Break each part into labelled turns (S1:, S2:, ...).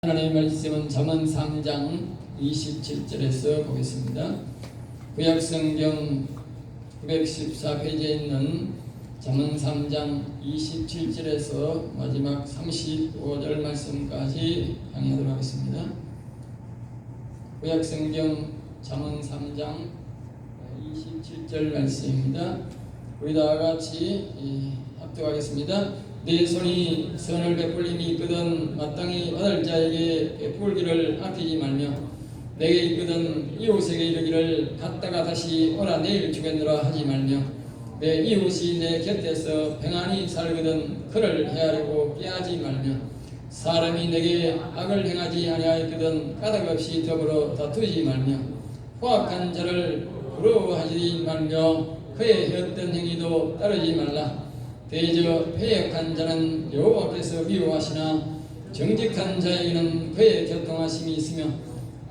S1: 하나님의 말씀은 잠언 3장 27절에서 보겠습니다. 구약성경 914페이지에 있는 잠언 3장 27절에서 마지막 35절 말씀까지 강의하도록 하겠습니다. 구약성경 잠언 3장 27절 말씀입니다. 우리 다 같이 합독하겠습니다. 내 손이 선을 베풀림이 있거든 마땅히 받을 자에게 베풀기를 아끼지 말며 내게 있거든 이웃에게 이르기를 갔다가 다시 오라 내일 주겠노라 하지 말며 내 이웃이 내 곁에서 평안히 살거든 그를 헤아리고 깨하지 말며 사람이 내게 악을 행하지 아니하였거든 까닭없이 더불어 다투지 말며 포악한 자를 부러워하지 말며 그의 어떤 행위도 따르지 말라. 대저 패역한 자는 여호와께서 미워하시나 정직한 자에게는 그의 교통하심이 있으며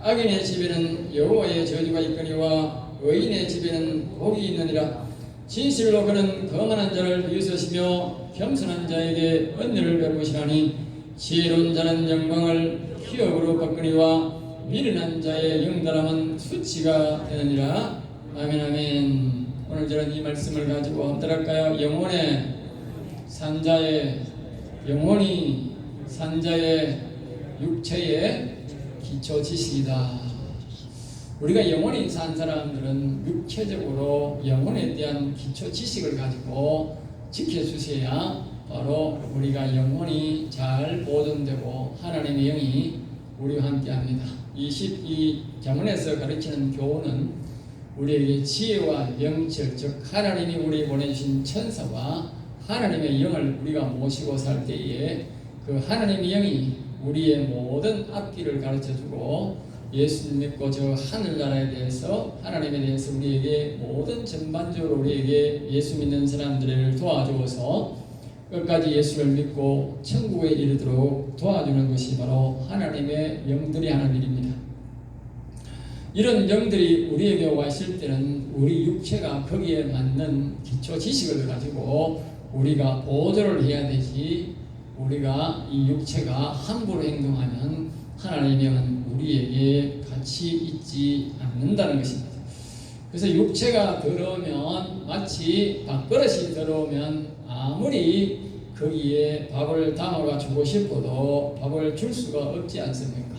S1: 악인의 집에는 여호와의 저주가 있거니와 의인의 집에는 복이 있느니라. 진실로 그는 거만한 자를 비웃으시며 겸손한 자에게 은혜를 베푸시나니 지혜로운 자는 영광을 기업으로 바꾸니와 미련한 자의 영달함은 수치가 되느니라. 아멘 아멘. 오늘 저는 이 말씀을 가지고 한번 할까요? 영혼의 산자의 영혼이 산자의 육체의 기초 지식이다. 우리가 영혼이 산 사람들은 육체적으로 영혼에 대한 기초 지식을 가지고 지켜주셔야 바로 우리가 영혼이 잘 보존되고 하나님의 영이 우리와 함께합니다. 22장문에서 가르치는 교훈은 우리에게 지혜와 명철, 즉 하나님이 우리에게 보내주신 천사와 하나님의 영을 우리가 모시고 살 때에 그 하나님의 영이 우리의 모든 앞길을 가르쳐주고 예수 믿고 저 하늘나라에 대해서 하나님에 대해서 우리에게 모든 전반적으로 우리에게 예수 믿는 사람들을 도와주어서 끝까지 예수를 믿고 천국에 이르도록 도와주는 것이 바로 하나님의 영들이 하는 일입니다. 이런 영들이 우리에게 와 있을 때는 우리 육체가 거기에 맞는 기초 지식을 가지고 우리가 보조를 해야 되지, 우리가 이 육체가 함부로 행동하면 하나님의 영은 우리에게 같이 있지 않는다는 것입니다. 그래서 육체가 더러우면 마치 밥그릇이 더러우면 아무리 거기에 밥을 담아가 주고 싶어도 밥을 줄 수가 없지 않습니까?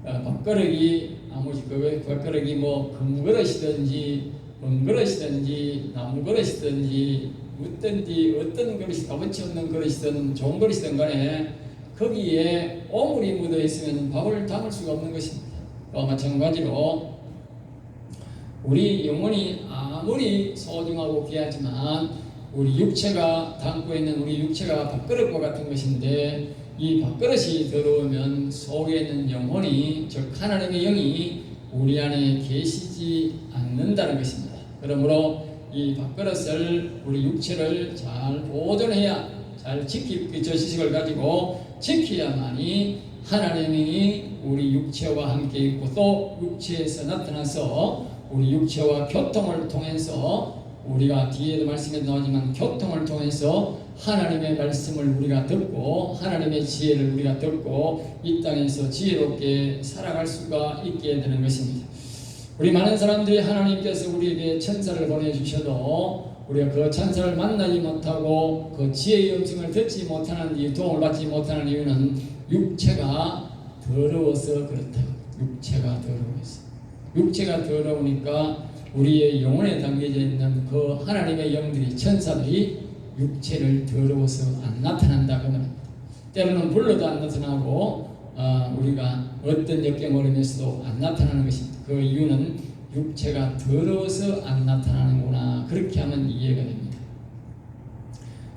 S1: 밥그릇이 아무리 그 밥그릇이 뭐 금그릇이든지 은그릇이든지 나무그릇이든지 묻든지 어떤 그릇이 값어치 없는 그릇이든 좋은 그릇이든 간에 거기에 오물이 묻어 있으면 밥을 담을 수가 없는 것입니다. 또 마찬가지로 우리 영혼이 아무리 소중하고 귀하지만 우리 육체가 담고 있는 우리 육체가 밥그릇과 같은 것인데 이 밥그릇이 더러우면 속에 있는 영혼이 즉 하나님의 영이 우리 안에 계시지 않는다는 것입니다. 그러므로 이 밥그릇을 우리 육체를 잘 보존해야 잘 지킬 저 지식을 가지고 지켜야만이 하나님이 우리 육체와 함께 있고 또 육체에서 나타나서 우리 육체와 교통을 통해서 우리가 뒤에도 말씀에 나오지만 교통을 통해서 하나님의 말씀을 우리가 듣고 하나님의 지혜를 우리가 듣고 이 땅에서 지혜롭게 살아갈 수가 있게 되는 것입니다. 우리 많은 사람들이 하나님께서 우리에게 천사를 보내주셔도 우리가 그 천사를 만나지 못하고 그 지혜의 음성을 듣지 못하는 이유, 도움을 받지 못하는 이유는 육체가 더러워서 그렇다. 육체가 더러워서. 육체가 더러우니까 우리의 영혼에 담겨져 있는 그 하나님의 영들이 천사들이 육체를 더러워서 안 나타난다 그 말입니다. 때로는 불러도 안 나타나고 우리가 어떤 역경으로 인해서도 안 나타나는 것입니다. 그 이유는 육체가 더러워서 안 나타나는구나 그렇게 하면 이해가 됩니다.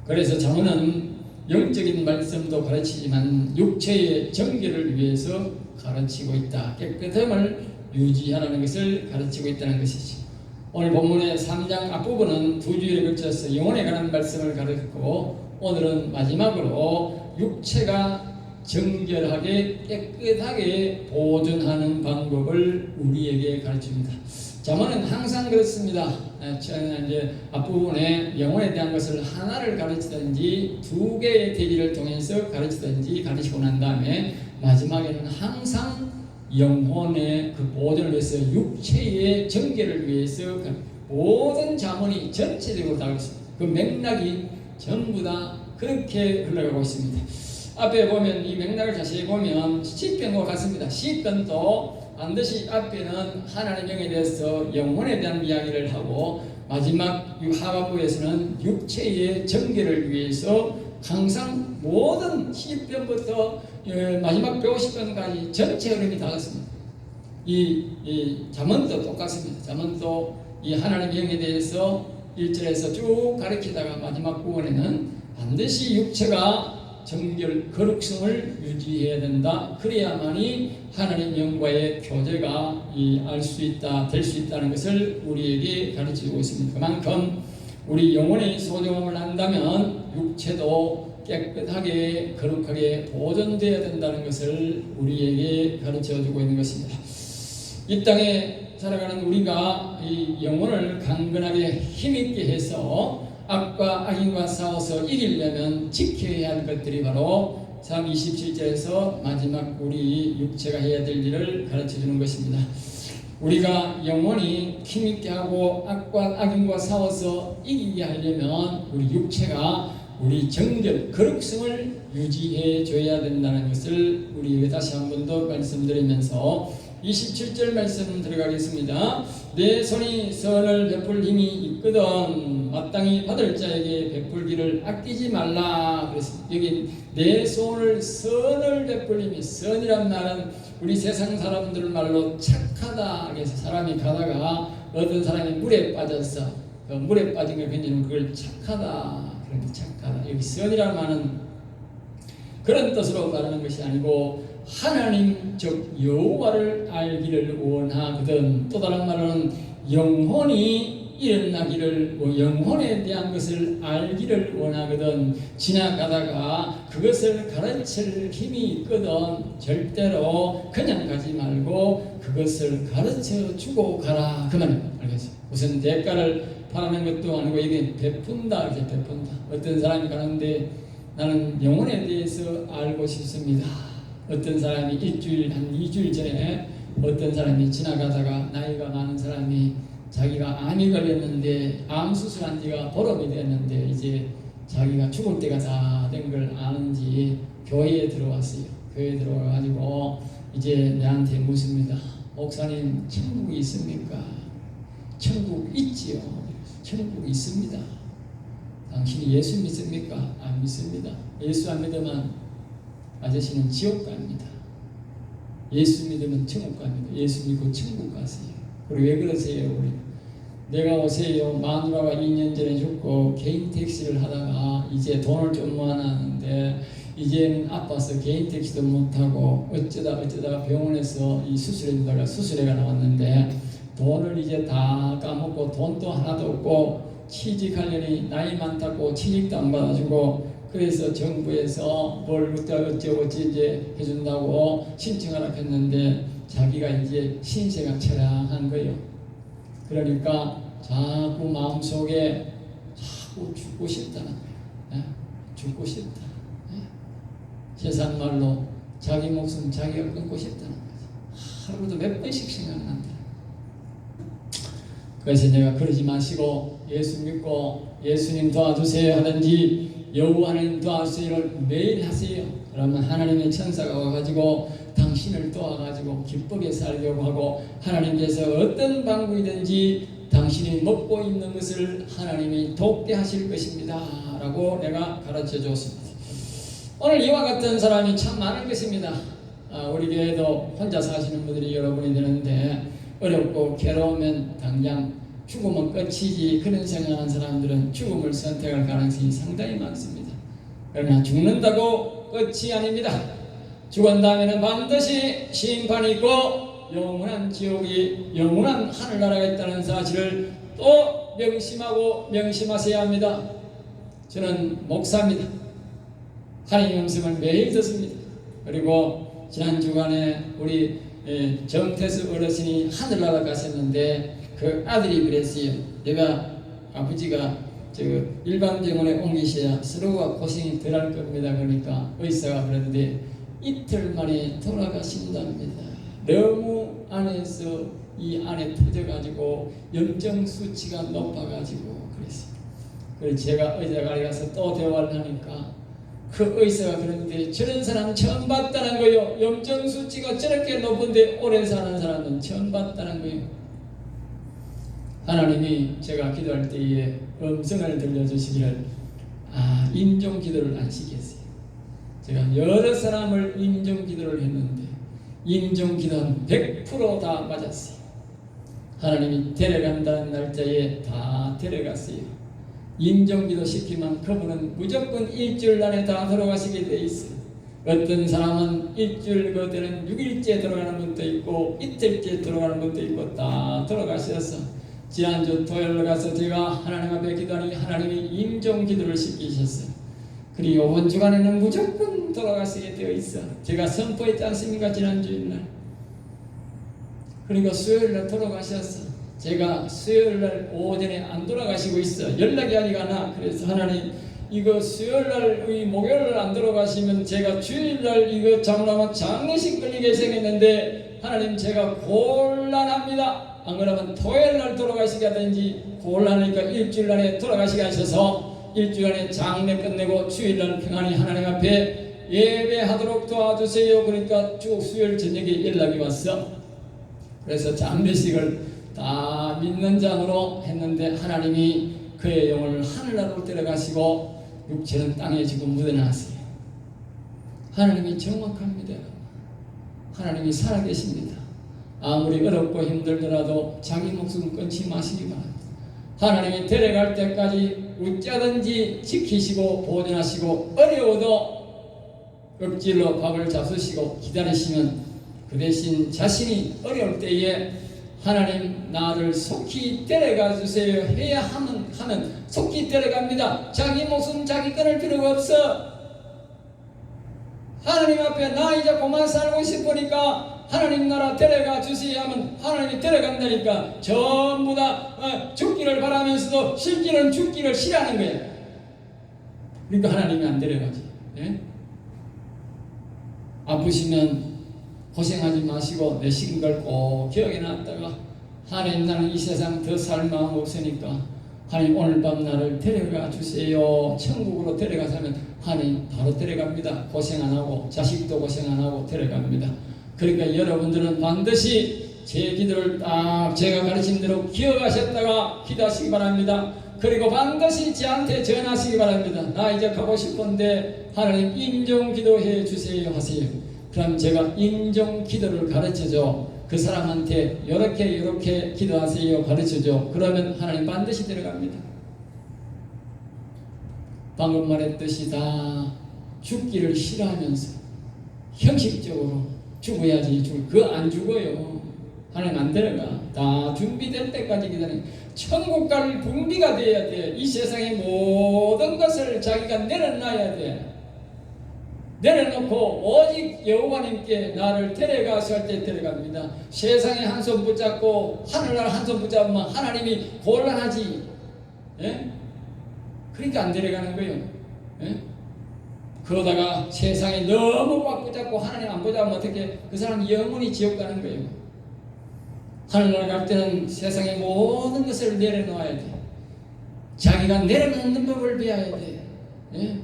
S1: 그래서 잠언은 영적인 말씀도 가르치지만 육체의 정결을 위해서 가르치고 있다. 깨끗함을 유지하라는 것을 가르치고 있다는 것이지. 오늘 본문의 3장 앞부분은 두 주일에 걸쳐서 영혼에 관한 말씀을 가르쳤고 오늘은 마지막으로 육체가 정결하게 깨끗하게 보존하는 방법을 우리에게 가르칩니다. 잠언은 항상 그렇습니다. 이제 앞부분에 영혼에 대한 것을 하나를 가르치든지 두 개의 대지를 통해서 가르치든지 가르치고 난 다음에 마지막에는 항상 영혼의 그 보존을 위해서 육체의 정결을 위해서 모든 자문이 전체적으로 다 있습니다. 그 맥락이 전부 다 그렇게 흘러가고 있습니다. 앞에 보면 이 맥락을 자세히 보면 시편과 같습니다. 시편도 반드시 앞에는 하나님의 영에 대해서 영혼에 대한 이야기를 하고 마지막 하박국에서는 육체의 정결을 위해서 항상 모든 시편부터 마지막 150편까지 전체 흐름이 다 같습니다. 이 잠언도 똑같습니다. 잠언도 이 하나님의 영에 대해서 1절에서 쭉 가르치다가 마지막 부분에는 반드시 육체가 정결 거룩성을 유지해야 된다. 그래야만이 하나님 영과의 교제가 알 수 있다, 될 수 있다는 것을 우리에게 가르치고 있습니다. 그만큼 우리 영혼의 소중함을 안다면 육체도 깨끗하게 거룩하게 보존되어야 된다는 것을 우리에게 가르쳐주고 있는 것입니다. 이 땅에 살아가는 우리가 이 영혼을 강건하게 힘있게 해서 악과 악인과 싸워서 이기려면 지켜야 할 것들이 바로 27절에서 마지막 우리 육체가 해야 될 일을 가르쳐주는 것입니다. 우리가 영혼이 힘있게 하고 악과 악인과 싸워서 이기게 하려면 우리 육체가 우리 정결, 거룩성을 유지해 줘야 된다는 것을 우리에게 다시 한 번 더 말씀드리면서 27절 말씀 들어가겠습니다. 내 손이 선을 베풀 힘이 있거든 마땅히 받을 자에게 베풀기를 아끼지 말라. 그래서 여기 내 손을 선을 베풀 힘이, 선이란 말은 우리 세상 사람들 말로 착하다. 그래서 사람이 가다가 어떤 사람이 물에 빠졌어. 그 물에 빠진 걸 견디는 그걸 착하다. 그런 착하다. 여기 선이란 말은 그런 뜻으로 말하는 것이 아니고 하나님 즉 여호와를 알기를 원하거든. 또 다른 말로는 영혼이 일어나기를, 영혼에 대한 것을 알기를 원하거든. 지나가다가 그것을 가르칠 힘이 있거든 절대로 그냥 가지 말고 그것을 가르쳐 주고 가라. 그 말입니다. 알겠어요? 우선 대가를 바라는 것도 아니고 이게 베푼다. 이제 베푼다. 어떤 사람이 가는데 나는 영혼에 대해서 알고 싶습니다. 어떤 사람이 한 2주일 전에 어떤 사람이 지나가다가 나이가 많은 사람이 자기가 암이 걸렸는데 암 수술한 지가 보름이 됐는데 이제 자기가 죽을 때가 다 된 걸 아는지 교회에 들어왔어요. 교회에 들어와가지고 이제 내한테 묻습니다. 목사님 천국이 있습니까? 천국 있지요. 천국 있습니다. 당신이 예수 믿습니까? 안 믿습니다. 예수 안 믿으면 아저씨는 지옥 갑니다. 예수 믿으면 천국 갑니다. 예수 믿고 천국 가세요. 그리고 왜 그러세요? 우리 내가 오세요. 마누라가 2년 전에 죽고 개인 택시를 하다가 이제 돈을 좀 모아놨는데 이제는 아파서 개인 택시도 못하고 어쩌다가 병원에서 이 수술해주다가 수술해가 나왔는데 돈을 이제 다 까먹고 돈도 하나도 없고 취직하려니 나이 많다고 취직도 안 받아주고 그래서 정부에서 뭘 어쩌고 이제 해준다고 신청하라 했는데 자기가 이제 신세가 처량한 거예요. 그러니까 자꾸 마음속에 자꾸 죽고 싶다는 거예요. 죽고 싶다. 세상 말로 자기 목숨 자기가 끊고 싶다는 거죠. 하루도 몇 번씩 생각난다. 그래서 내가 그러지 마시고 예수 믿고 예수님 도와주세요 하든지 여호와 하나님 도와주세요를 매일 하세요. 그러면 하나님의 천사가 와가지고 당신을 도와가지고 기쁘게 살려고 하고 하나님께서 어떤 방법이든지 당신이 먹고 있는 것을 하나님이 돕게 하실 것입니다 라고 내가 가르쳐 줬습니다. 오늘 이와 같은 사람이 참 많은 것입니다. 우리 교회도 혼자 사시는 분들이 여러분이 되는데 어렵고 괴로우면 당장 죽으면 끝이지 그런 생각하는 사람들은 죽음을 선택할 가능성이 상당히 많습니다. 그러나 죽는다고 끝이 아닙니다. 죽은 다음에는 반드시 심판이 있고 영원한 지옥이, 영원한 하늘나라가 있다는 사실을 또 명심하셔야 합니다. 저는 목사입니다. 하나님의 음성을 매일 듣습니다. 그리고 지난 주간에 우리 정태수 어르신이 하늘나라 가셨는데 그 아들이 그랬어요. 내가 아버지가 일반 병원에 옮기셔야 서로가 고생이 덜 할 겁니다. 그러니까 의사가 그러는데 이틀 만에 돌아가신답니다. 너무 안에서 이 안에 터져가지고 염증 수치가 높아가지고 그랬어요. 그래서 제가 의사가 가서 또 대화를 하니까 그 의사가 그런데 저런 사람 처음 봤다는 거예요. 염증 수치가 저렇게 높은데 오래 사는 사람은 처음 봤다는 거예요. 하나님이 제가 기도할 때에 음성을 들려주시기를 임종 기도를 안 시켰어요. 제가 여러 사람을 임종 기도를 했는데 임종 기도는 100% 다 맞았어요. 하나님이 데려간다는 날짜에 다 데려갔어요. 임종 기도 시키면 그분은 무조건 일주일 안에 다 돌아가시게 돼 있어요. 어떤 사람은 일주일 그때는 6일째 돌아가는 분도 있고 이틀째 돌아가는 분도 있고 다 돌아가셔서 지난주 토요일 가서 제가 하나님 앞에 기도하니 하나님이 임종 기도를 시키셨어요. 그리고 이번 주간에는 무조건 돌아가시게 되어 있어. 제가 선포했지 않습니까? 지난주일날. 그리고 수요일날 돌아가셨어. 제가 수요일날 오전에 안 돌아가시고 있어. 연락이 아니가 나. 그래서 하나님 이거 수요일날 목요일날 안 돌아가시면 제가 주일날 이거 장로만 장례식 걸리게 생겼는데 하나님 제가 곤란합니다. 안 그러면 토요일날 돌아가시게 하든지 곤란하니까 일주일 안에 돌아가시게 하셔서 일주일 안에 장례 끝내고 주일날 평안히 하나님 앞에 예배하도록 도와주세요. 그러니까 쭉 수요일 저녁에 연락이 왔어. 그래서 장례식을 다 믿는 장으로 했는데 하나님이 그의 영혼을 하늘나라로 데려가시고 육체는 땅에 지금 묻어놨어요. 하나님이 정확합니다. 하나님이 살아계십니다. 아무리 어렵고 힘들더라도 자기 목숨 끊지 마시기 바랍니다. 하나님이 데려갈 때까지 어쩌든지 지키시고 보존하시고 어려워도 억지로 밥을 잡수시고 기다리시면 그 대신 자신이 어려울 때에 하나님 나를 속히 데려가 주세요 해야 하면 속히 데려갑니다. 자기 목숨 자기 끊을 필요가 없어. 하나님 앞에 나 이제 그만 살고 싶으니까 하나님 나라 데려가 주세요 하면 하나님이 데려간다니까. 전부 다 죽기를 바라면서도 실제로는 죽기를 싫어하는 거야. 그러니까 하나님이 안 데려가지. 예? 아프시면 고생하지 마시고 내시킨 걸 꼭 기억해 놨다가 하나님 나는 이 세상 더 살 마음 없으니까 하나님 오늘 밤 나를 데려가 주세요. 천국으로 데려가서 하면 하나님 바로 데려갑니다. 고생 안 하고 자식도 고생 안 하고 데려갑니다. 그러니까 여러분들은 반드시 제 기도를 딱 제가 가르친 대로 기억하셨다가 기도하시기 바랍니다. 그리고 반드시 저한테 전하시기 바랍니다. 나 이제 가고 싶은데 하나님 임종 기도해 주세요 하세요. 그럼 제가 임종 기도를 가르쳐줘. 그 사람한테 이렇게 기도하세요 가르쳐줘. 그러면 하나님 반드시 데려갑니다. 방금 말했듯이 다 죽기를 싫어하면서 형식적으로 죽어야지 그거 안 죽어요. 하나님 안 데려가. 다 준비될 때까지 기다려. 천국 갈 분비가 돼야 돼. 이 세상의 모든 것을 자기가 내려놔야 돼. 내려놓고 오직 여호와님께 나를 데려가서 할 때 데려갑니다. 세상에 한 손 붙잡고 하늘나라 한 손 붙잡으면 하나님이 곤란하지. 예? 그러니까 안 데려가는 거예요. 예? 그러다가 세상에 너무 꽉 붙잡고 하나님 안 붙잡으면 어떻게 그 사람 영원히 지옥 가는 거예요. 하늘나라 갈 때는 세상의 모든 것을 내려놓아야 돼. 자기가 내려놓는 법을 배워야 돼. 예?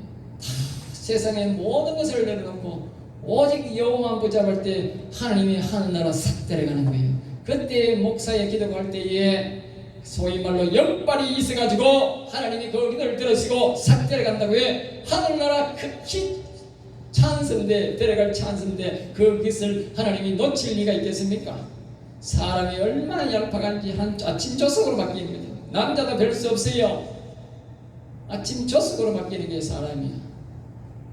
S1: 세상의 모든 것을 내려놓고 오직 여호와만 붙잡을 때 하나님이 하늘나라 싹 데려가는 거예요. 그때 목사의 기도가 할 때에 소위 말로 역발이 있어가지고 하나님이 그 기도를 들으시고 싹 데려간다고 해. 하늘나라 극히 찬스인데 데려갈 찬스인데 그 것을 하나님이 놓칠 리가 있겠습니까? 사람이 얼마나 얄팍한지 한 아침 조석으로 바뀌는 거죠. 남자도 별 수 없어요. 아침 조석으로 바뀌는 게 사람이야.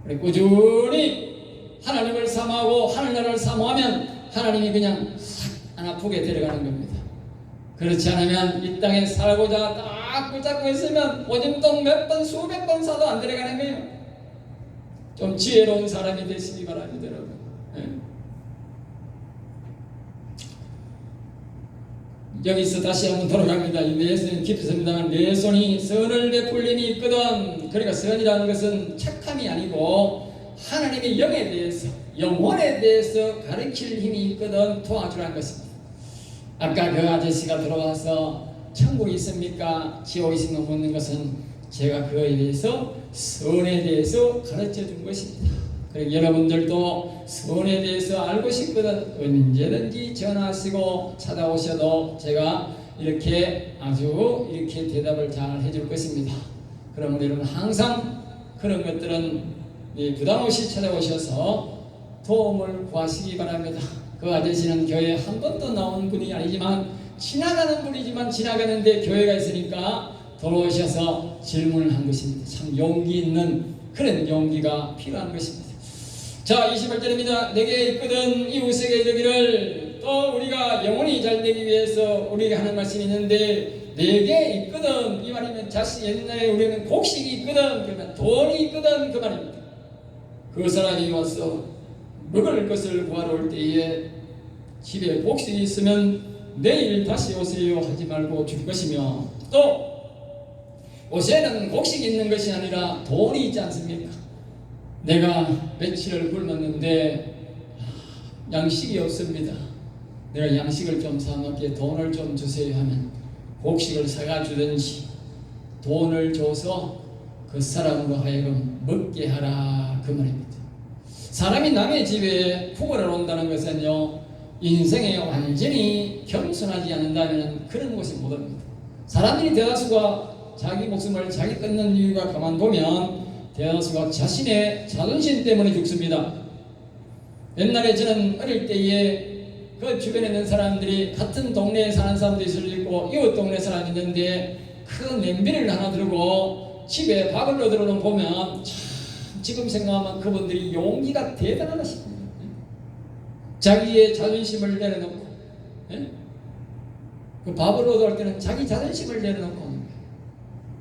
S1: 우리 꾸준히 하나님을 사모하고 하늘나라를 사모하면 하나님이 그냥 싹 안 아프게 데려가는 겁니다. 그렇지 않으면 이 땅에 살고자 딱 붙잡고 있으면 오줌통 몇 번 수백 번 사도 안 데려가는 거예요. 좀 지혜로운 사람이 되시기 바랍니다, 여러분. 여기서 다시 한번 돌아갑니다. 내 손이 깊습니다만 내 손이 선을 베풀림이 있거든. 그러니까 선이라는 것은 착함이 아니고 하나님의 영에 대해서 영혼에 대해서 가르칠 힘이 있거든 도와주라는 것입니다. 아까 그 아저씨가 들어와서 천국이 있습니까? 지옥이 있습니까? 묻는 것은 제가 그거에 대해서 선에 대해서 가르쳐 준 것입니다. 그리고 여러분들도 선에 대해서 알고 싶거든 언제든지 전화하시고 찾아오셔도 제가 이렇게 아주 이렇게 대답을 잘 해줄 것입니다. 그러면 여러분 항상 그런 것들은 부담 없이 찾아오셔서 도움을 구하시기 바랍니다. 그 아저씨는 교회에 한 번도 나온 분이 아니지만 지나가는 분이지만 지나가는데 교회가 있으니까 돌아오셔서 질문을 한 것입니다. 참 용기 있는 그런 용기가 필요한 것입니다. 자, 28절입니다. 내게 있거든 이웃에게 이르기를. 또 우리가 영혼이 잘 되기 위해서 우리에게 하는 말씀이 있는데 내게 있거든 이 말이면 자신 옛날에 우리는 곡식이 있거든 그러면 돈이 있거든 그 말입니다. 그 사람이 와서 먹을 것을 구하러 올 때에 집에 곡식이 있으면 내일 다시 오세요 하지 말고 줄 것이며 또 옷에는 곡식이 있는 것이 아니라 돈이 있지 않습니까? 내가 며칠을 굶었는데 양식이 없습니다. 내가 양식을 좀 사먹게 돈을 좀 주세요 하면 곡식을 사가 주든지 돈을 줘서 그 사람으로 하여금 먹게 하라 그 말입니다. 사람이 남의 집에 푸거러 온다는 것은요 인생에 완전히 겸손하지 않는다면 그런 곳에 못 옵니다. 사람들이 대다수가 자기 목숨을 자기 끊는 이유가 가만 보면 대다수가 자신의 자존심 때문에 죽습니다. 옛날에 저는 어릴 때에 그 주변에 있는 사람들이 같은 동네에 사는 사람도 있을 수 있고 이웃 동네 사람이 있는데 큰 냄비를 하나 들고 집에 밥을 넣으러 보면 참 지금 생각하면 그분들이 용기가 대단하십니다. 자기의 자존심을 내려놓고 그 밥을 얻어올 때는 자기 자존심을 내려놓고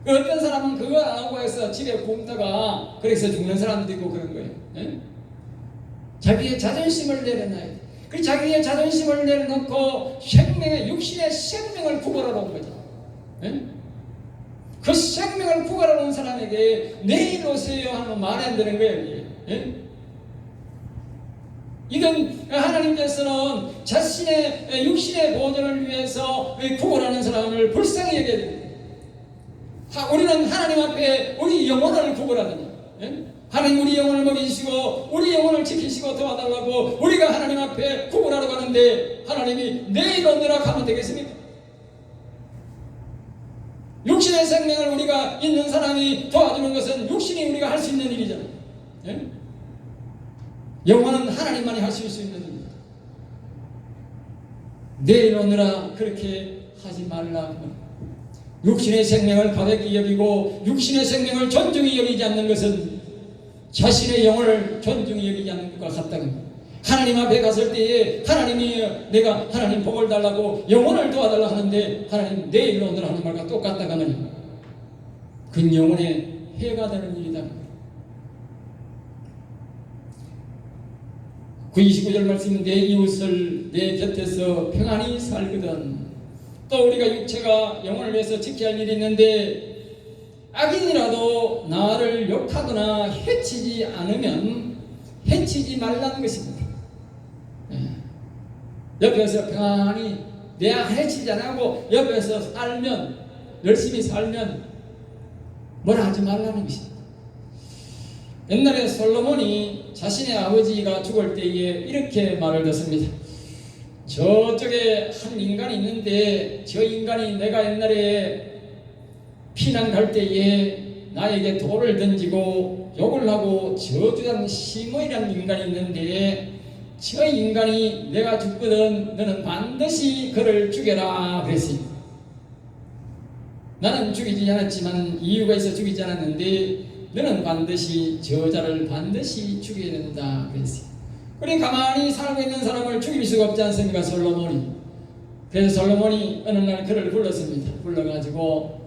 S1: 어떤 사람은 그걸 안 하고 해서 집에 굶다가 그래서 죽는 사람도 있고 그런 거예요. 자기의 자존심을 내려놔야 돼. 그 자기의 자존심을 내려놓고 생명의 육신의 생명을 구걸하러 온 거죠. 그 생명을 구걸하러 온 사람에게 내일 오세요 하면 말이 안 되는 거예요. 이건 하나님께서는 자신의 육신의 보존을 위해서 구걸하는 사람을 불쌍히 여겨야 됩니다. 우리는 하나님 앞에 우리 영혼을 구걸하느냐? 하나님 우리 영혼을 먹이시고 우리 영혼을 지키시고 도와달라고 우리가 하나님 앞에 구걸하러 가는데 하나님이 내일 오느라 가면 되겠습니까? 육신의 생명을 우리가 있는 사람이 도와주는 것은 육신이 우리가 할 수 있는 일이잖아요. 영혼은 하나님만이 할 수 있는 일입니다. 내일 오느라 그렇게 하지 말라. 육신의 생명을 가볍게 여기고 육신의 생명을 존중히 여기지 않는 것은 자신의 영혼을 존중히 여기지 않는 것과 같다는 겁니다. 하나님 앞에 갔을 때에 하나님이 내가 하나님 복을 달라고 영혼을 도와달라 하는데 하나님 내일 오늘 하는 말과 똑같다가 말이야. 그 영혼에 해가 되는 일이다. 그 29절 말씀은 내 이웃을 내 곁에서 평안히 살거든. 또 우리가 육체가 영혼을 위해서 지켜야 할 일이 있는데 악인이라도 나를 욕하거나 해치지 않으면 해치지 말라는 것입니다. 옆에서 평안히 내가 해치지 않고 옆에서 살면 열심히 살면 뭐라 하지 말라는 것입니다. 옛날에 솔로몬이 자신의 아버지가 죽을 때에 이렇게 말을 듣습니다. 저쪽에 한 인간이 있는데 저 인간이 내가 옛날에 피난 갈 때에 나에게 돌을 던지고 욕을 하고 저주한 시몬이라는 인간이 있는데 저 인간이 내가 죽거든 너는 반드시 그를 죽여라 그랬습니다. 나는 죽이지 않았지만 이유가 있어 죽이지 않았는데 너는 반드시 저자를 반드시 죽여야 된다 그랬습니다. 우리 가만히 살고 있는 사람을 죽일 수가 없지 않습니까? 솔로몬이. 그래서 솔로몬이 어느 날 그를 불렀습니다. 불러가지고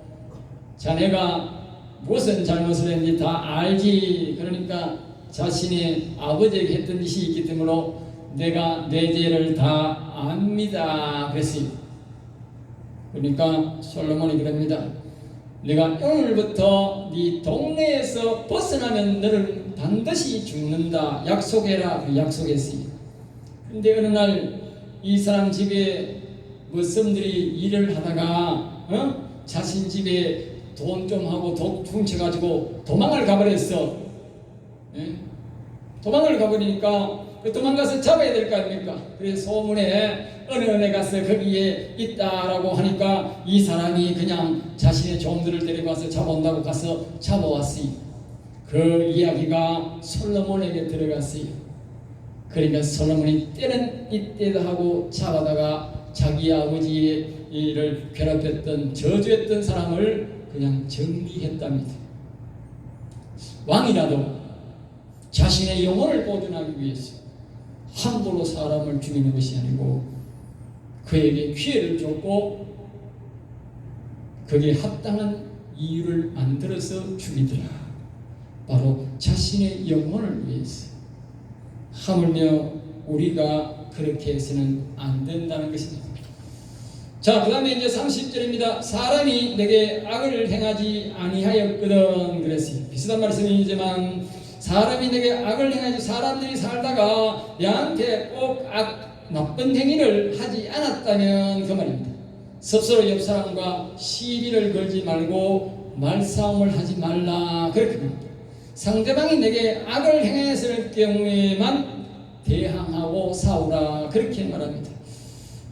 S1: 자네가 무슨 잘못을 했는지 다 알지. 그러니까 자신의 아버지에게 했던 짓이 있기 때문에 내가 내 죄를 다 압니다 그랬습니다. 그러니까 솔로몬이 그럽니다. 내가 오늘부터 네 동네에서 벗어나면 너를 반드시 죽는다. 약속해라. 약속했어요. 근데 어느 날 이 사람 집에 머슴들이 일을 하다가 자신 집에 돈 좀 하고 훔쳐가지고 도망을 가버렸어. 도망을 가버리니까 도망가서 잡아야 될 거 아닙니까? 그래서 소문에 어느 애 가서 거기에 있다라고 하니까 이 사람이 그냥 자신의 종들을 데려가서 잡아온다고 가서 잡아왔어요. 그 이야기가 솔로몬에게 들어갔어요. 그러니까 솔로몬이 때는 이때다 하고 잡아다가 자기 아버지의 일을 괴롭혔던 저주했던 사람을 그냥 정리했답니다. 왕이라도 자신의 영혼을 보존하기 위해서 함부로 사람을 죽이는 것이 아니고 그에게 기회를 줬고 거기에 합당한 이유를 만들어서 죽이더라. 바로 자신의 영혼을 위해서. 하물며 우리가 그렇게 해서는 안 된다는 것입니다. 자, 그 다음에 이제 30절입니다. 사람이 내게 악을 행하지 아니하였거든 그랬어요. 비슷한 말씀이지만 사람이 내게 악을 행하지, 사람들이 살다가 내한테 꼭 나쁜 행위를 하지 않았다면 그 말입니다. 섭서로 옆 사람과 시비를 걸지 말고 말싸움을 하지 말라 그렇게 말합니다. 상대방이 내게 악을 행했을 경우에만 대항하고 싸우라 그렇게 말합니다.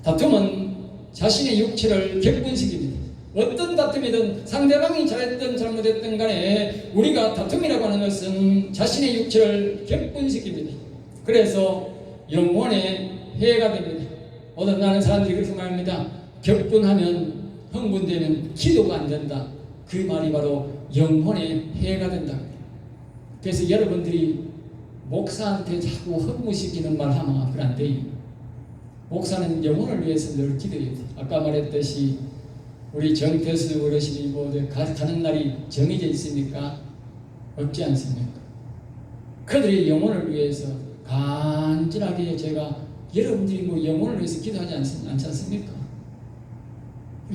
S1: 다툼은 자신의 육체를 격분시킵니다. 어떤 다툼이든 상대방이 잘했든 잘못했든 간에 우리가 다툼이라고 하는 것은 자신의 육체를 격분시킵니다. 그래서 영혼에 해가 됩니다. 어떤 많은 사람들이 그렇게 말합니다. 격분하면 흥분되면 기도가 안 된다. 그 말이 바로 영혼에 해가 된다. 그래서 여러분들이 목사한테 자꾸 흥분시키는 말 하면 그건 안 돼요. 목사는 영혼을 위해서 늘 기도해야 돼. 아까 말했듯이 우리 정태수 어르신이 가는 날이 정해져 있습니까? 없지 않습니까? 그들의 영혼을 위해서 간절하게 제가 여러분들이 영혼을 위해서 기도하지 않지 않습니까?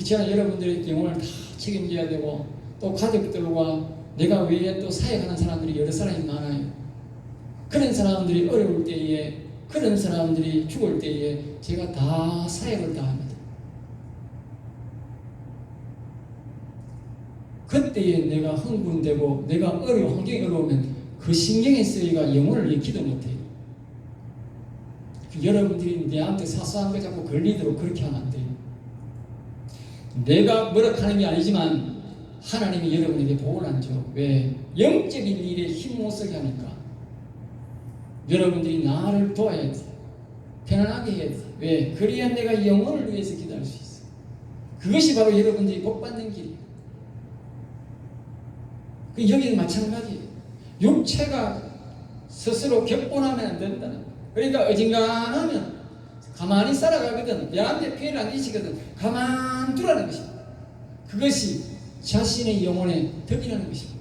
S1: 제가 여러분들의 영혼을 다 책임져야 되고 또 가족들과 내가 외에 또 사역하는 사람들이 여러 사람이 많아요. 그런 사람들이 어려울 때에, 그런 사람들이 죽을 때에 제가 다 사역을 다 합니다. 그때에 내가 흥분되고 내가 환경이 어려우면 그 신경에 쓰이가 영혼을 위해 기도 못해요. 여러분들이 내한테 사소한 거 자꾸 걸리도록 그렇게 하면 안 돼요. 내가 뭐라 하는 게 아니지만 하나님이 여러분에게 복을 안 줘. 왜? 영적인 일에 힘 못 쓰게 하니까. 여러분들이 나를 도와야 돼. 편안하게 해야 돼. 왜? 그래야 내가 영혼을 위해서 기도할 수 있어. 그것이 바로 여러분들이 복받는 길이에요. 여기는 마찬가지예요. 육체가 스스로 격분하면 안 된다는 거예요. 그러니까 어진간하면 가만히 살아가거든. 내한테 피해를 안 끼치거든. 가만 두라는 것입니다. 그것이 자신의 영혼의 덕이라는 것입니다.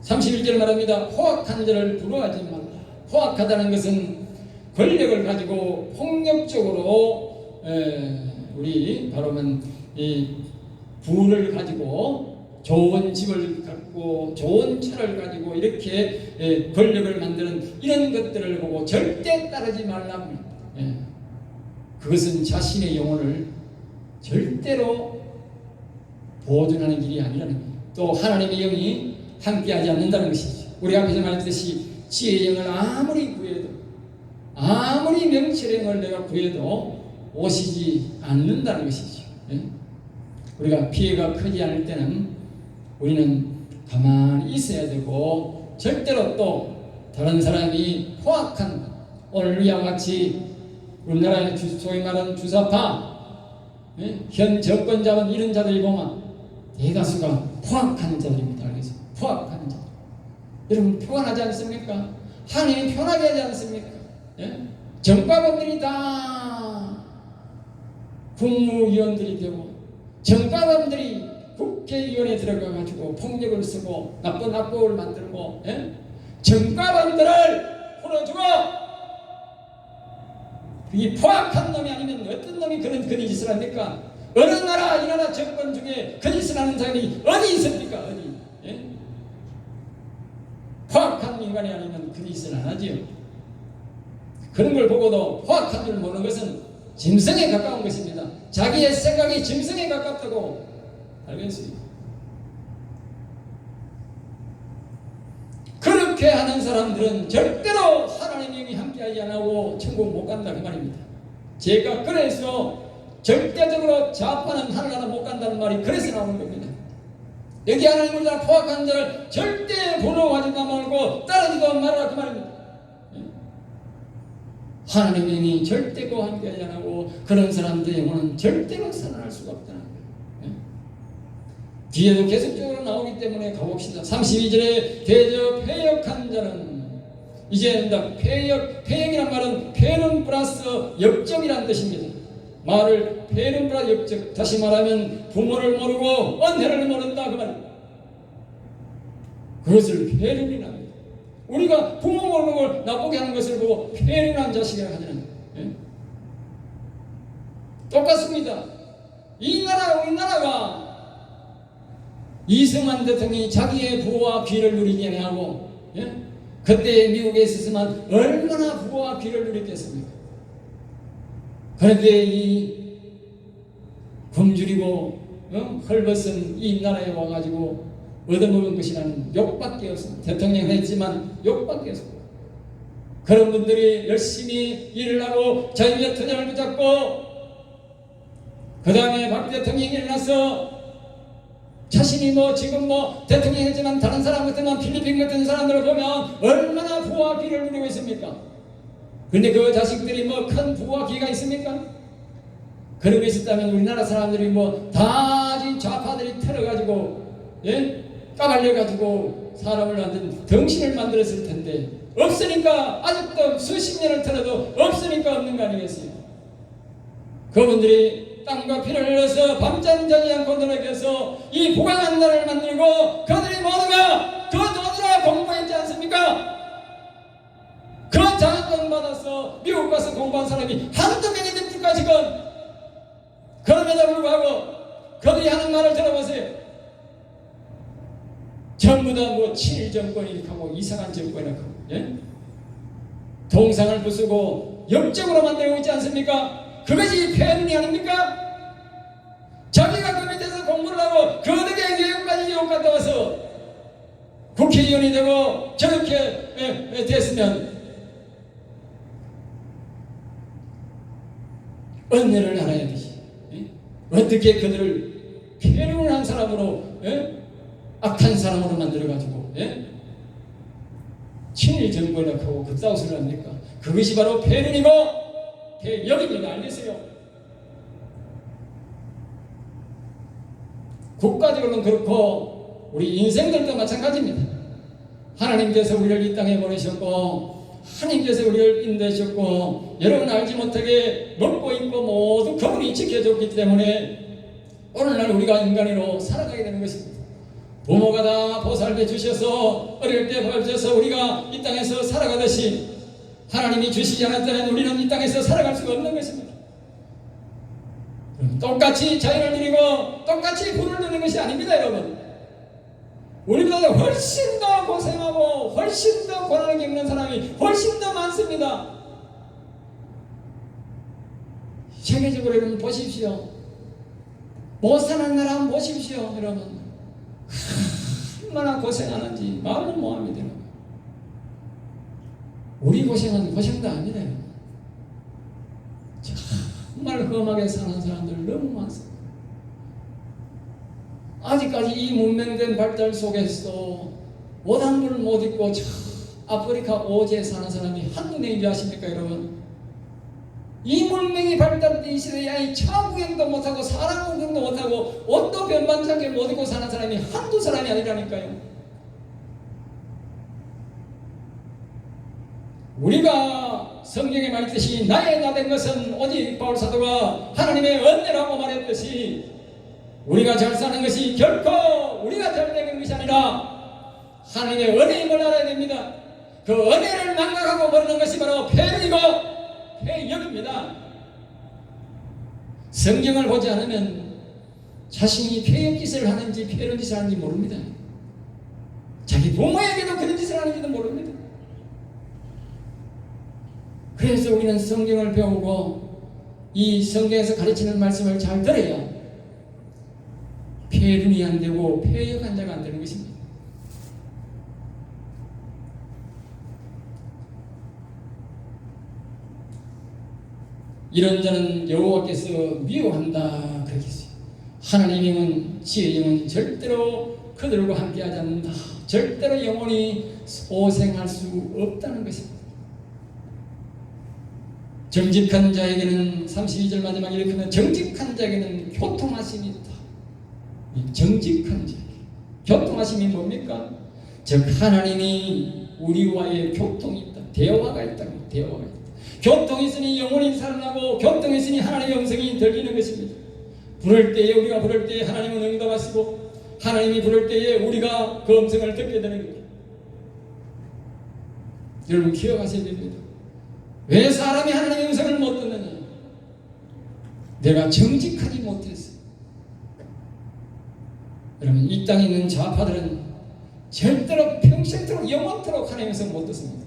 S1: 31절 말합니다. 포악한 자를 부러워하지 말라. 포악하다는 것은 권력을 가지고 폭력적으로 우리 바로는 이 부를 가지고 좋은 집을 갖고 좋은 차를 가지고 이렇게 권력을 만드는 이런 것들을 보고 절대 따르지 말라. 그것은 자신의 영혼을 절대로 보존하는 길이 아니라는 거예요. 또 하나님의 영이 함께하지 않는다는 것이죠. 우리 앞에서 말했듯이 지혜의 영을 아무리 구해도 아무리 명철의 영을 내가 구해도 오시지 않는다는 것이죠. 우리가 피해가 크지 않을 때는 우리는 가만히 있어야 되고 절대로 또 다른 사람이 포악한 오늘 이와 같이 우리나라의 소위 말하는 주사파 현 정권 잡은 이런 자들이 보면 대다수가 포악한 자들입니다. 알겠어요? 포악한 자들. 여러분 표현하지 않습니까? 하나님이 표현하게 하지 않습니까? 정과범들이 다 국무위원들이 되고 정과범들이 국회의원에 들어가가지고 폭력을 쓰고 나쁜 악법을 만들고 정과범들을 풀어주고 이 포악한 놈이 아니면 어떤 놈이 그런 짓을 합니까? 어느 나라 이 나라 정권 중에 거짓을 하는 사람이 어디 있습니까? 어디? 예? 포악한 인간이 아니면 거짓을 안 하지요. 그런 걸 보고도 포악한 줄 모르는 것은 짐승에 가까운 것입니다. 자기의 생각이 짐승에 가깝다고 알겠습니다. 그렇게 하는 사람들은 절대로 하나님이 함께하지 않고 천국 못 간다 그 말입니다. 제가 그래서 절대적으로 좌파는 하늘나라 못 간다는 말이 그래서 나오는 겁니다. 여기 하나님을 다 포악한 자를 절대 부러워하지도 말고 따르지도 말아라 그 말입니다. 하나님이 절대로 함께하지 않고 그런 사람들의 영혼은 절대로 살아날 수가 없다는 거예요. 뒤에도 계속적으로 나오기 때문에 가봅시다. 32절에 대저 패역한 자는 이제 패역이란 말은 패는 플러스 역적이란 뜻입니다. 말을 패는 플러스 역적, 다시 말하면 부모를 모르고 은혜를 모른다 그 말입니다. 그것을 패륜이라 합니다. 우리가 부모 모르는 걸 나쁘게 하는 것을 보고 패륜한 자식이라고 하잖아요. 예? 똑같습니다. 이 나라가 이승만 대통령이 자기의 부와 귀를 누리지 아니하고 그때 미국에 있었으면 얼마나 부와 귀를 누렸겠습니까? 그런데 이 굶주리고 헐벗은 이 나라에 와가지고 얻어먹은 것이라는 욕밖에 없습니다. 대통령 했지만 욕밖에 없습니다. 그런 분들이 열심히 일을 하고 자유 대통령을 붙잡고 그 다음에 박 대통령이 일어나서 자신이 지금 대통령 했지만 다른 사람 같으면 필리핀 같은 사람들을 보면 얼마나 부와 귀를 누리고 있습니까? 그런데 그 자식들이 큰 부와 귀가 있습니까? 그런 게 있었다면 우리나라 사람들이 다 좌파들이 털어가지고 까발려가지고 사람을 만든 덩신을 만들었을 텐데 없으니까 아직도 수십 년을 털어도 없으니까 없는 거 아니겠습니까? 그분들이 땅과 피를 흘려서 밤잠 자지 않고 노력해서 이 부강한 나라를 만들고 그들이 모두가 그 돈으로 공부했지 않습니까? 그 장학금 받아서 미국 가서 공부한 사람이 한두 명이 됩니까 지금? 그럼에도 불구하고 그들이 하는 말을 들어보세요. 전부 다 친일 정권이 하고 이상한 정권이라고 동상을 부수고 역적으로 만들고 있지 않습니까? 그것이 패륜이 아닙니까? 자기가 그 밑에서 공부를 하고 그 어떻게 교육까지 교육 갔다 와서 국회의원이 되고 저렇게 됐으면 은혜를 알아야 되지. 어떻게 그들을 패륜을 한 사람으로 악한 사람으로 만들어가지고 친일 정권이라고 하고 그따위 소리를 합니까? 그것이 바로 패륜이고 패역입니다. 알겠어요? 국가적으로는 그렇고 우리 인생들도 마찬가지입니다. 하나님께서 우리를 이 땅에 보내셨고 하나님께서 우리를 인도하셨고 여러분 알지 못하게 먹고 입고 모두 그분이 지켜줬기 때문에 오늘날 우리가 인간으로 살아가게 되는 것입니다. 부모가 다 보살펴 주셔서 어릴 때 보여주셔서 우리가 이 땅에서 살아가듯이 하나님이 주시지 않았다면 우리는 이 땅에서 살아갈 수가 없는 것입니다. 똑같이 자유를 누리고 똑같이 부를 누리는 것이 아닙니다. 여러분, 우리보다 훨씬 더 고생하고 훨씬 더 고난을 겪는 사람이 훨씬 더 많습니다. 세계적으로 여러분 보십시오. 못 사는 나라 한번 보십시오. 여러분 얼마나 고생하는지 말은 뭐합니다. 우리 고생은 고생도 아닙니다. 정말 험하게 사는 사람들 너무 많습니다. 아직까지 이 문명된 발달 속에서 옷한벌 못 입고 아프리카 오지에 사는 사람이 한두 명인 줄 아십니까 여러분? 이 문명이 발달된 이 시대에 차 구경도 못하고 사람 구경도 못하고 옷도 변반짝에 못 입고 사는 사람이 한두 사람이 아니라니까요. 우리가 성경에 말했듯이 나의 나 된 것은 오직 바울 사도가 하나님의 은혜라고 말했듯이 우리가 잘 사는 것이 결코 우리가 잘 되는 것이 아니라 하나님의 은혜임을 알아야 됩니다. 그 은혜를 망각하고 버리는 것이 바로 패륜이고 패역입니다. 성경을 보지 않으면 자신이 폐역 짓을 하는지 폐런 짓을 하는지 모릅니다. 자기 부모에게도 그런 짓을 하는지도 모릅니다. 그래서 우리는 성경을 배우고 이 성경에서 가르치는 말씀을 잘 들어야 폐륜이 안 되고 폐역한 자가 안 되는 것입니다. 이런 자는 여호와께서 미워한다 그러겠어요. 하나님은 지혜의 영은 절대로 그들과 함께하지 않는다. 절대로 영원히 소생할 수 없다는 것입니다. 정직한 자에게는 32절 마지막에 이렇게 하면 정직한 자에게는 교통하심이 있다. 정직한 자에게 교통하심이 뭡니까? 즉 하나님이 우리와의 교통이 있다. 대화가 있다. 대화가 있다. 교통이 있으니 영혼이 살아나고 교통이 있으니 하나님의 음성이 들리는 것입니다. 부를 때에 우리가 부를 때에 하나님은 응답하시고 하나님이 부를 때에 우리가 그 음성을 듣게 되는 겁니다. 여러분 기억하셔야 됩니다. 왜 사람이 하나님의 음성을 못 듣느냐? 내가 정직하지 못해서. 여러분 이 땅에 있는 좌파들은 절대로 평생토록 영원토록 하나님의 음성을 못 듣습니다.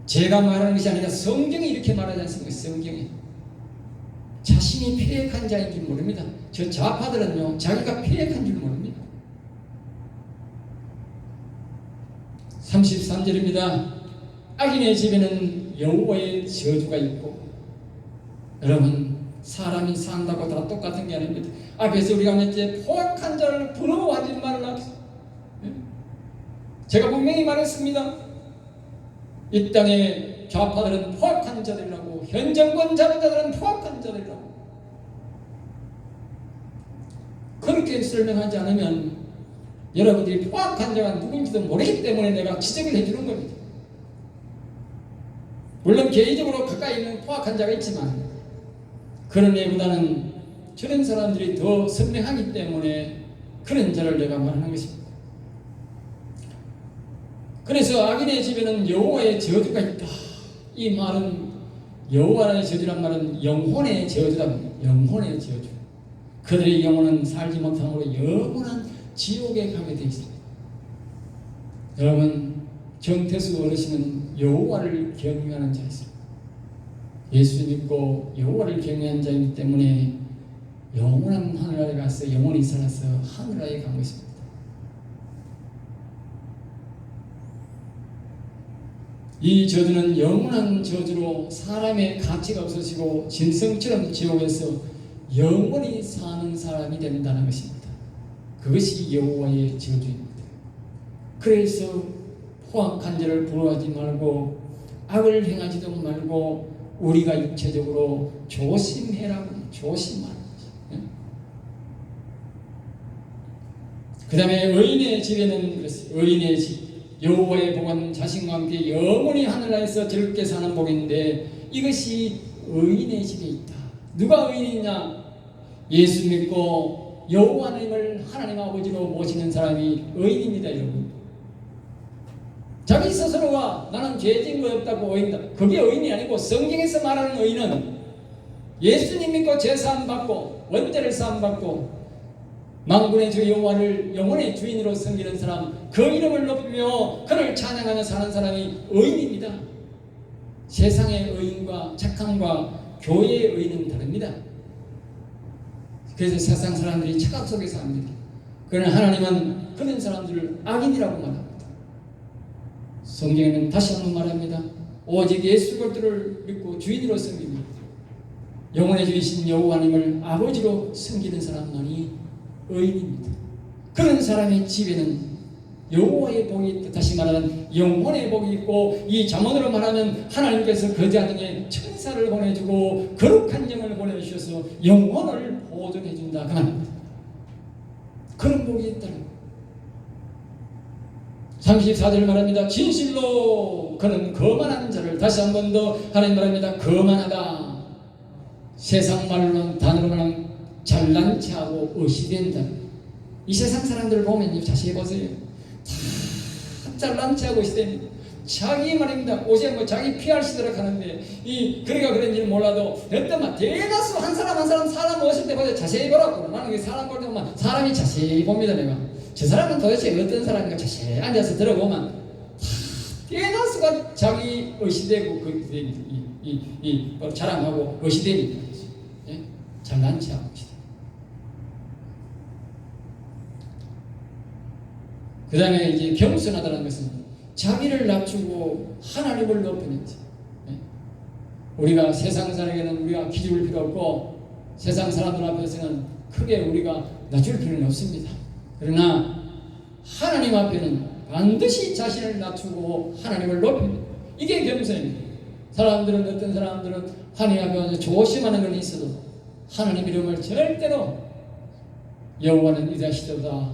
S1: 제가 말하는 것이 아니라 성경이 이렇게 말하지 않습니까? 성경이 자신이 폐역한 자인 줄 모릅니다. 저 좌파들은요 자기가 폐역한 줄 모릅니다. 33절입니다. 악인의 집에는 여호와의 저주가 있고. 여러분 사람이 산다고 다 똑같은 게 아닙니다. 앞에서 우리가 이제 포악한 자를 부러워하지 말라. 제가 분명히 말했습니다. 이 땅의 좌파들은 포악한 자들이라고, 현 정권 잡은 자들은 포악한 자들이라고. 그렇게 설명하지 않으면 여러분들이 포악한 자가 누군지도 모르기 때문에 내가 지적을 해주는 겁니다. 물론 개인적으로 가까이 있는 포악한 자가 있지만 그런 애보다는 저런 사람들이 더 선명하기 때문에 그런 자를 내가 말하는 것입니다. 그래서 악인의 집에는 여호와의 저주가 있다. 이 말은 여호와의 저주란 말은 영혼의 저주다. 영혼의 저주. 그들의 영혼은 살지 못함으로 영원한 지옥에 가게 되어 있습니다. 여러분 정태수 어르신은 여호와를 경외하는 자였습니다. 예수 믿고 여호와를 경외한 자이기 때문에 영원한 하늘나라에 가서 영원히 살아서 하늘나라에 간 것입니다. 이 저주는 영원한 저주로 사람의 가치가 없어지고 짐승처럼 지옥에서 영원히 사는 사람이 된다는 것입니다. 그것이 여호와의 저주입니다. 그래서 포악한 자를 부러워하지 말고 악을 행하지도 말고 우리가 육체적으로 조심해라고. 조심하는 거지. 그 다음에 의인의 집에는 의인의 집 여호와의 복은 자신과 함께 영원히 하늘나라에서 즐겁게 사는 복인데 이것이 의인의 집에 있다. 누가 의인이냐? 예수 믿고 여호와 하나님을 하나님 아버지로 모시는 사람이 의인입니다. 여러분 자기 스스로가 나는 죄진 거 없다고 의인다. 그게 의인이 아니고 성경에서 말하는 의인은 예수님 믿고 제사함 받고 원죄를 사함 받고 만군의 주 여호와를 영혼의 주인으로 섬기는 사람, 그 이름을 높이며 그를 찬양하며 사는 사람이 의인입니다. 세상의 의인과 착함과 교회의 의인은 다릅니다. 그래서 세상 사람들이 착각 속에서 삽니다. 그러나 하나님은 그런 사람들을 악인이라고 말합니다. 성경에는 다시 한번 말합니다. 오직 예수 그리스도를 믿고 주인으로 섬깁니다. 영혼의 주이신 여호와님을 아버지로 섬기는 사람만이 의인입니다. 그런 사람의 집에는 여호와의 복이 있다. 다시 말하면 영혼의 복이 있고 이 잠언으로 말하면 하나님께서 그 자중에 천사를 보내주고 거룩한 영을 보내주셔서 영혼을 보존해준다. 그 말입니다. 그런 복이 있다는 34절 말합니다. 진실로 그는 거만한 자를 다시 한 번 더 하나님 말합니다. 거만하다. 세상 말로는 단어로 말하면 잘난 체하고 의시된다. 이 세상 사람들을 보면 자세히 보세요. 다 잘난 체하고 의시됩니다. 자기 말입니다. 옷에 뭐 자기 PR 시도록 하는데 그러니까 그런지는 몰라도 어떤 대다수 한 사람 사람 옷을 때보다 자세히 보라고. 나는 사람 볼 때만 사람이 자세히 봅니다. 내가 저 사람은 도대체 어떤 사람인가 자세히 앉아서 들어보면 대다수가 자기 의시되고 자랑하고 의시됩니다. 예? 잘난 체하고 그 다음에 이제 겸손하다는 것은 자기를 낮추고 하나님을 높이는 것. 우리가 세상 사람에게는 우리가 기죽을 필요 없고 세상 사람들 앞에서는 크게 우리가 낮출 필요는 없습니다. 그러나 하나님 앞에는 반드시 자신을 낮추고 하나님을 높입니다. 이게 겸손입니다. 사람들은 어떤 사람들은 하나님 앞에 조심하는 건 있어도 하나님 이름을 절대로 여호와는 위대하시도다,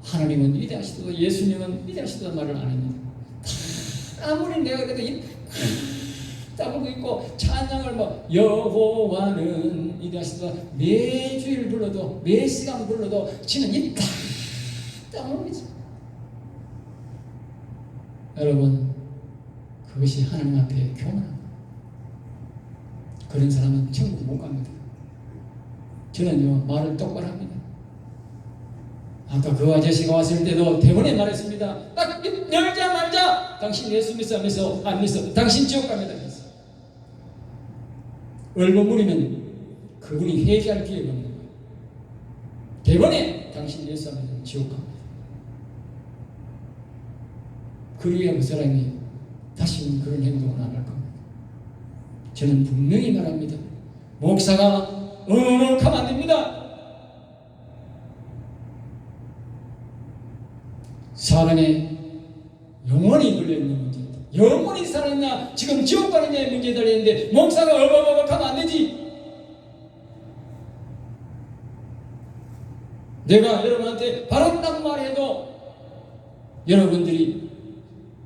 S1: 하나님은 위대하시도다, 예수님은 위대하시도다 말을 안 합니다. 아무리 내가 그래도 따르고 있고 찬양을 여호와는 위대하시도다 매주일 불러도 매 시간 불러도 지는 입 다물고 여러분, 그것이 하나님 앞에 교만합니다. 그런 사람은 천국 못 갑니다. 저는요 말을 똑바로 합니다. 아까 그 아저씨가 왔을 때도 대본에 말했습니다. 딱 열자마자 당신 예수 믿어 안 믿어 당신 지옥 갑니다. 얼버무리면 그분이 회개할 기회가 없는 거예요. 대본에 당신 예수 안 믿으면 지옥 갑니다. 그리야 그 사람이 다시는 그런 행동을 안 할 겁니다. 저는 분명히 말합니다. 목사가 하면 안 됩니다. 사람의 영원히 걸려있는 문제입니다. 영원히 살아있냐 지금 지옥 가느냐의 문제에 달려있는데 목사가 얼버버벅하면 안 되지. 내가 여러분한테 바로 딱 말해도 여러분들이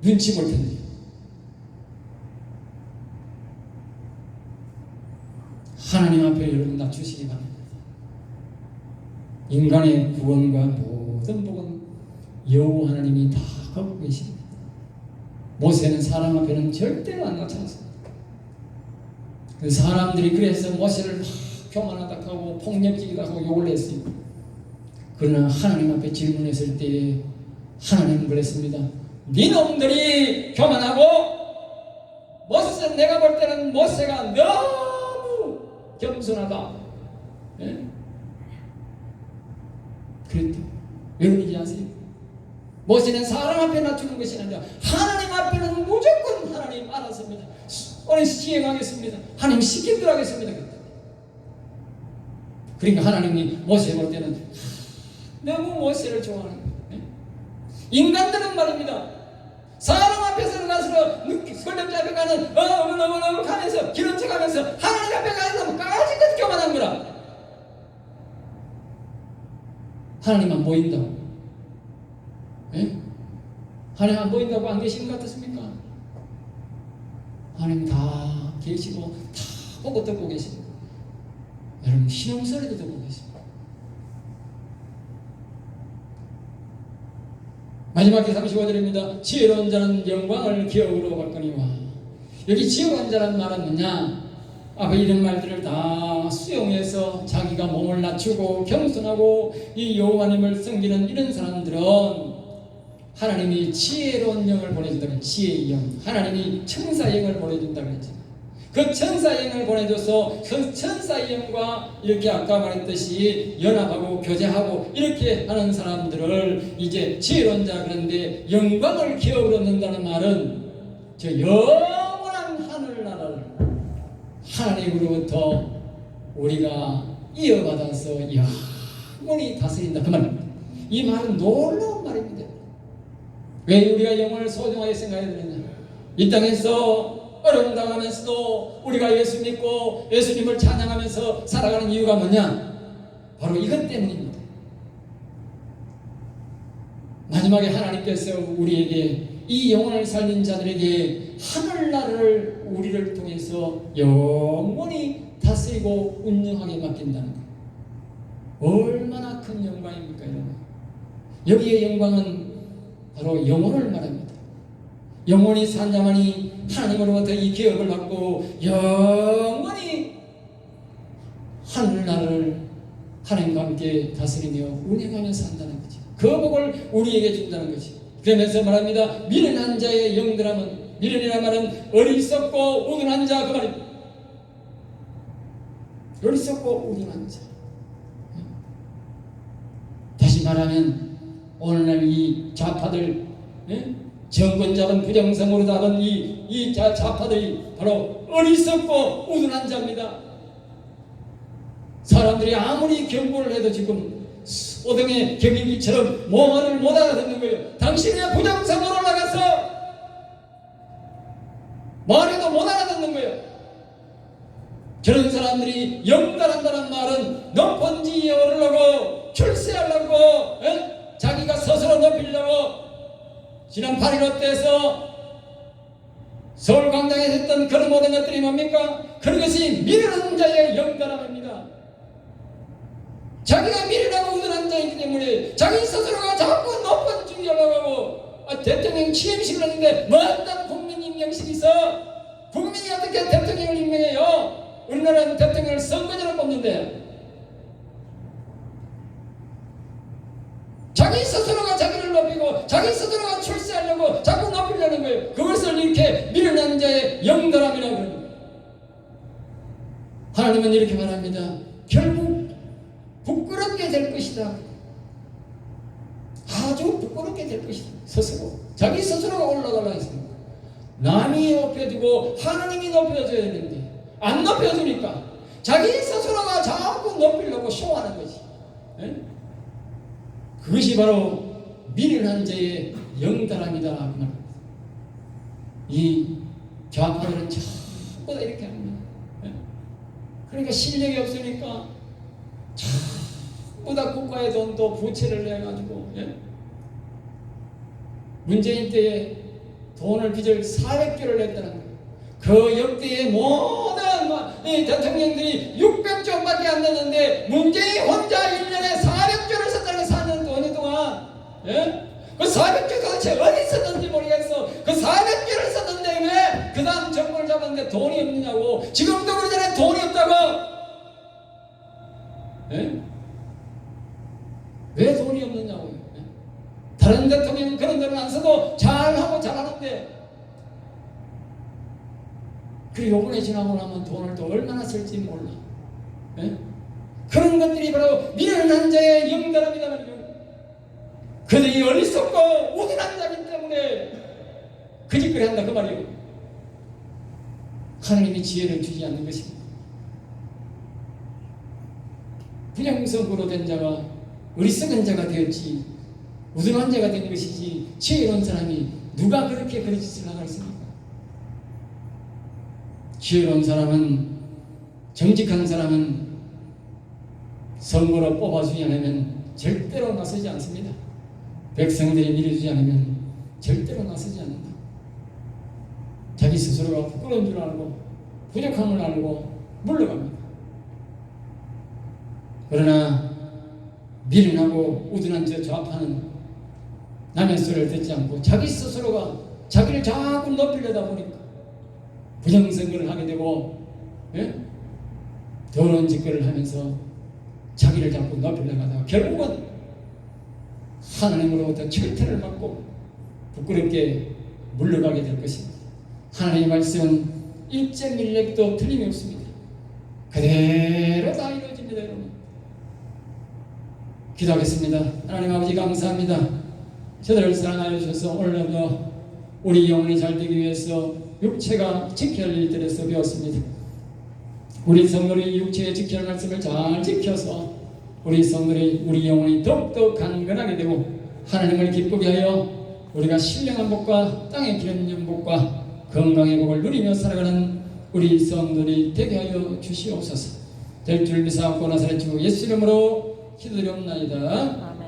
S1: 눈치 볼 텐데 하나님 앞에 여러분 낮추시기 바랍니다. 인간의 구원과 모든 복은 여호와 하나님이 다 갖고 계십니다. 모세는 사람 앞에는 절대로 안 낮췄습니다. 그 사람들이 그래서 모세를 막 교만하다 하고 폭력적이다 하고 욕을 했어요. 그러나 하나님 앞에 질문했을 때에 하나님은 그랬습니다. 니놈들이 교만하고 모세, 내가 볼 때는 모세가 너무 겸손하다. 예? 그랬다. 왜 그런지 아세요? 모세는 사람 앞에 낮추는 것이 아니라 하나님 앞에는 무조건 하나님 알았습니다. 오늘 시행하겠습니다. 하나님 시킨 대로 하겠습니다. 그러니까 하나님이 모세 볼 때는 너무 모세를 좋아하는 거예요. 인간들은 말입니다. 사람 앞에서는 가서 권력자 앞에 가는 어머머머머 하면서 기름 척하면서 하나님 앞에 가서 까짓것 교만한 거라. 하나님 안 보인다고. 예? 하나님 안 보인다고 안 계시는 것 같습니까? 하나님 다 계시고 다 보고 듣고 계십니다. 여러분 신음소리도 듣고 계십니다. 마지막 35절입니다. 지혜로운 자는 영광을 기업으로 받거니와. 여기 지혜로운 자라는 말은 뭐냐? 아까 이런 말들을 다 수용해서 자기가 몸을 낮추고 겸손하고 이 여호와님을 섬기는 이런 사람들은 하나님이 지혜로운 영을 보내준다는 지혜의 영, 하나님이 천사의 영을 보내준다고 했죠. 그 천사의 영을 보내줘서 그 천사의 영과 이렇게 아까 말했듯이 연합하고 교제하고 이렇게 하는 사람들을 이제 지혜로운 자, 그런데 영광을 기업으로 얻는다는 말은 저 영원한 하늘나라를 하나님으로부터 우리가 이어받아서 영원히 다스린다 그 말입니다. 이 말은 놀라운 말입니다. 왜 우리가 영혼을 소중하게 생각해야 되느냐? 이 땅에서 어려움 당하면서도 우리가 예수 믿고 예수님을 찬양하면서 살아가는 이유가 뭐냐? 바로 이것 때문입니다. 마지막에 하나님께서 우리에게 이 영혼을 살린 자들에게 하늘나라를 우리를 통해서 영원히 다스리고 운영하게 맡긴다는 것. 얼마나 큰 영광입니까, 여러분? 여기에 영광은 바로 영혼을 말합니다. 영원히 산 자만이 하나님으로부터 이 기업을 받고 영원히 하늘나라를 하나님과 함께 다스리며 운행하며 산다는 거지. 그 복을 우리에게 준다는 거지. 그러면서 말합니다. 미련한 자의 영들함은, 미련이란 말은 어리석고 우둔한 자, 그 말입니다. 어리석고 우둔한 자. 다시 말하면 오늘날 이 좌파들, 정권 잡은 부정성으로 잡은 이 좌파들이 바로 어리석고 우둔한 자입니다. 사람들이 아무리 경고를 해도 지금 오등의 경위기처럼 뭐를 못 알아듣는 거예요. 당신의 부정성으로 올라가서 말해도 못 알아듣는 거예요. 저런 사람들이 영달한다는 말은 높은 지위에 오르려고 출세하려고 자기가 스스로 높이려고 지난 8.15 때에서 서울광장에서 했던 그런 모든 것들이 뭡니까? 그것이 미련한 자의 영달함입니다. 자기가 미련하고 우둔한 자이기 때문에 자기 스스로가 자꾸 높은 지위에 올라가고 대통령 취임식을 하는데 어떤 국민 임명식이 있어? 국민이 어떻게 대통령을 임명해요? 우리나라는 대통령을 선거제로 뽑는데 자기 스스로가 자기를 높이고 자기 스스로가 출세하려고 자꾸 높이려는 거예요. 그것을 이렇게 미련한 자의 영달함이라고 그럽니다. 하나님은 이렇게 말합니다. 결국 부끄럽게 될 것이다. 아주 부끄럽게 될 것이다. 스스로 자기 스스로가 올라가려고 했습니다. 남이 높여주고 하나님이 높여줘야 되는데 안 높여주니까 자기 스스로가 자꾸 높이려고 쇼하는 것이. 그것이 바로 미련한 자의 영달함이다. 그 말입니다. 이 좌파들은 전부 다 이렇게 합니다. 그러니까 실력이 없으니까 전부 다 국가의 돈도 부채를 내가지고 문재인 때에 돈을 빚을 400조를 냈다는 거예요. 그 역대의 모든 대통령들이 600조밖에 안 냈는데 문재인 혼자 1년에 400조를 썼다는 게 4년 동안 그 400조 도대체 어디 썼는지 모르겠어. 그 400조를 썼는데 왜 그 다음 정권을 잡았는데 돈이 없느냐고. 지금도 그러잖아요. 돈이 없다고. 왜 돈이 없느냐고요. 다른 대통령은 그런 데는 안 써도 잘하고 잘하는데 그리고 요번에 지나고 나면 돈을 또 얼마나 쓸지 몰라. 그런 것들이 바로 미련한 자의 영달함이다 말이죠. 그들이 어리석고 우둔한 자이기 때문에 그 짓거리 한다 그 말이에요. 하나님이 지혜를 주지 않는 것입니다. 부정성으로 된 자가 어리석은 자가 되었지 우둔한 자가 된 것이지 지혜로운 사람이 누가 그렇게 그런 짓을 하겠습니까? 지혜로운 사람은 정직한 사람은 선거로 뽑아주지 않으면 절대로 나서지 않습니다. 백성들이 밀어주지 않으면 절대로 나서지 않는다. 자기 스스로가 부끄러운 줄 알고 부족함을 알고 물러갑니다. 그러나 미련하고 우둔한 저 좌파는 남의 소리를 듣지 않고 자기 스스로가 자기를 자꾸 높이려다 보니까 부정선거를 하게 되고 더러운 짓거리를 하면서 자기를 자꾸 높이려고 하다가 결국은 하나님으로부터 철퇴를 받고 부끄럽게 물러가게 될 것입니다. 하나님의 말씀은 1.1렉도 틀림이 없습니다. 그대로 다 이루어집니다. 여러분 기도하겠습니다. 하나님 아버지 감사합니다. 저들을 사랑하여 주셔서 오늘도 우리 영혼이 잘 되기 위해서 육체가 지켜야 할 일들에서 배웠습니다. 우리 성도들이 육체에 지켜야 할 말씀을 잘 지켜서 우리 성도들이 우리 영혼이 더욱더 강건하게 되고 하나님을 기쁘게 하여 우리가 신령한 복과 땅에 기름진 복과 건강의 복을 누리며 살아가는 우리 성도들이 되게 하여 주시옵소서. 될 줄 믿사옵고 나사렛 주 예수 이름으로 기도드리옵나이다.